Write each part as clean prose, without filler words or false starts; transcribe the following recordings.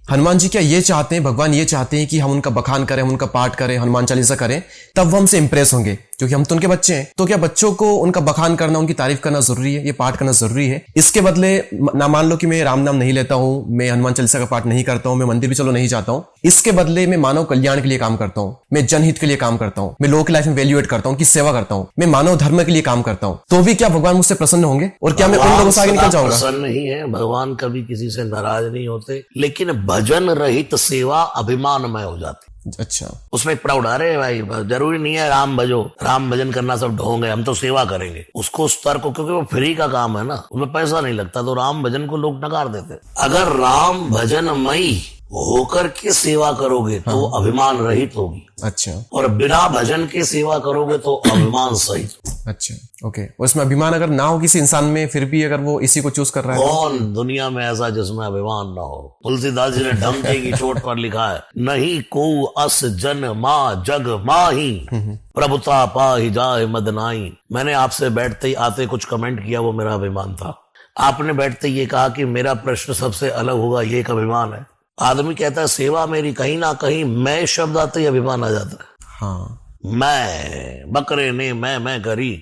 हनुमान जी क्या ये चाहते हैं, भगवान ये चाहते हैं कि हम उनका बखान करें, हम उनका पाठ करें, हनुमान चालीसा करें, तब वो हमसे इंप्रेस होंगे, क्योंकि हम तो उनके बच्चे हैं। तो क्या बच्चों को उनका बखान करना, उनकी तारीफ करना जरूरी है, ये पाठ करना जरूरी है? इसके बदले ना मान लो कि मैं राम नाम नहीं लेता हूं, मैं हनुमान चालीसा का पाठ नहीं करता हूं, मैं मंदिर भी चलो नहीं जाता हूं, इसके बदले मैं मानव कल्याण के लिए काम करता हूं, मैं जनहित के लिए काम करता हूं, मैं लोगों की लाइफ में वैल्यू एड करता हूं, उनकी सेवा करता हूं, मैं मानव धर्म के लिए काम करता हूं, तो भी क्या भगवान मुझसे प्रसन्न होंगे? और क्या मैं उन लोगों से आगे निकल जाऊंगा? प्रसन्न नहीं है भगवान, कभी किसी से नाराज नहीं होते, लेकिन भजन रहित सेवा अभिमानमय हो जाती। अच्छा, उसमें प्राउड, अरे भाई जरूरी नहीं है राम भजो, राम भजन करना सब ढोंग है, हम तो सेवा करेंगे। उसको स्तर को, क्योंकि वो फ्री का काम है ना, उसमें पैसा नहीं लगता, तो राम भजन को लोग नकार देते। अगर राम भजनमयी होकर के सेवा करोगे तो अभिमान रहित होगी। अच्छा, और बिना भजन के सेवा करोगे तो अभिमान सहित। अच्छा, ओके। उसमें अभिमान अगर ना हो किसी इंसान में, फिर भी अगर वो इसी को चूज कर रहा है, कौन दुनिया में ऐसा जिसमें अभिमान ना हो? तुलसीदास जी ने डंके की चोट पर लिखा है, नहीं को अस जन माँ जग माही, प्रभुता पाहि जाए मदनाई। मैंने आपसे बैठते ही आते कुछ कमेंट किया, वो मेरा अभिमान था। आपने बैठते ये कहा कि मेरा प्रश्न सबसे अलग होगा, ये एक अभिमान है। आदमी कहता है सेवा मेरी, कहीं ना कहीं मैं शब्द आते ही अभिमान आ जाता है। हाँ, मैं बकरे ने मैं करी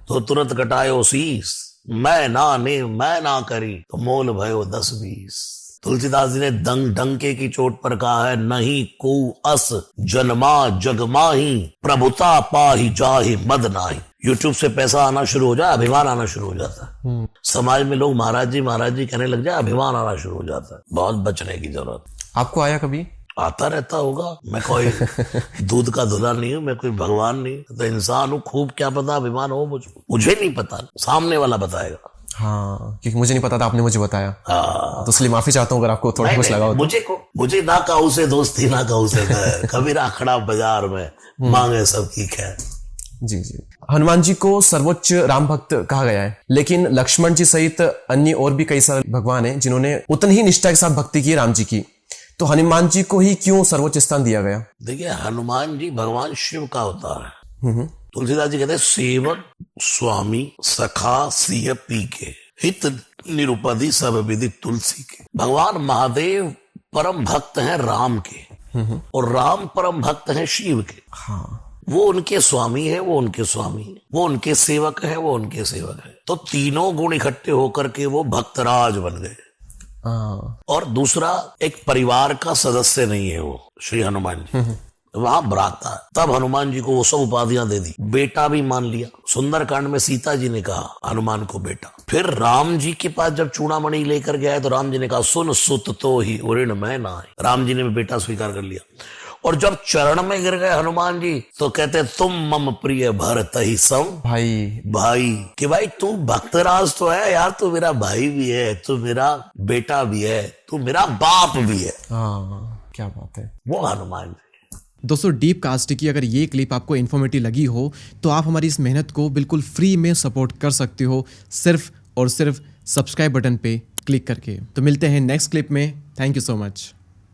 तो तुरंत कटायो शीस, मैं ना करी तो मोल भयो 10-20। तुलसीदास जी ने डंके की चोट पर कहा है, नहीं को अस जन्मा जगमाही, प्रभुता पाहि जाहि मद नाही। यूट्यूब से पैसा आना शुरू हो जाए, अभिमान आना शुरू हो जाता है। समाज में लोग महाराज जी कहने लग जाए, अभिमान आना शुरू हो जाता है। बहुत बचने की जरूरत। आपको आया कभी? आता रहता होगा, मैं कोई दूध का धुला नहीं हूं, मैं कोई भगवान नहीं, तो इंसान हूं। खूब क्या पता अभिमान हो मुझे नहीं पता, सामने वाला बताएगा। हाँ, क्योंकि मुझे नहीं पता था, आपने मुझे बताया। हाँ, तो इसलिए माफी चाहता हूँ अगर आपको थोड़ा कुछ लगा हो। मुझे ना कहूं से दोस्ती, ना कहूं से कभी राखड़ा बाजार में मांगे सबकी खैर। जी जी। हनुमान जी को सर्वोच्च राम भक्त कहा गया है, लेकिन लक्ष्मण जी सहित अन्य और भी कई सारे भगवान हैं जिन्होंने उतनी ही निष्ठा के साथ भक्ति की राम जी की। तो हनुमान जी को ही क्यों सर्वोच्च स्थान दिया गया? देखिए, हनुमान जी भगवान शिव का अवतार है। तुलसीदास जी कहते हैं, सेवक स्वामी सखा सिय पी के, हित निरुपधि सब विधि तुलसी के। भगवान महादेव परम भक्त हैं राम के, और राम परम भक्त हैं शिव के। हाँ, वो उनके स्वामी है, वो उनके स्वामी है, वो उनके सेवक है, वो उनके सेवक है। तो तीनों गुण इकट्ठे होकर के वो भक्तराज बन गए। और दूसरा, एक परिवार का सदस्य नहीं है वो श्री हनुमान जी, वहां भ्राता है। तब हनुमान जी को वो सब उपाधियां दे दी। बेटा भी मान लिया, सुंदरकांड में सीता जी ने कहा हनुमान को बेटा। फिर राम जी के पास जब चूड़ामणि लेकर गया तो राम जी ने कहा, सुन सुत तो ही उऋण मैं ना आए। राम जी ने भी बेटा स्वीकार कर लिया। और जब चरण में गिर गए हनुमान जी तो कहते, तुम मम प्रिय भरत ही सम, भाई कि भाई तू भक्तराज तो है यार, तू मेरा भाई भी है, तू मेरा बेटा भी है, तू मेरा बाप भी है। क्या बात है, वो हनुमान जी। दोस्तों, डीप कास्ट की अगर ये क्लिप आपको इन्फॉर्मेटिव लगी हो तो आप हमारी इस मेहनत को बिल्कुल फ्री में सपोर्ट कर सकते हो, सिर्फ और सिर्फ सब्सक्राइब बटन पे क्लिक करके। तो मिलते हैं नेक्स्ट क्लिप में। Thank you so much.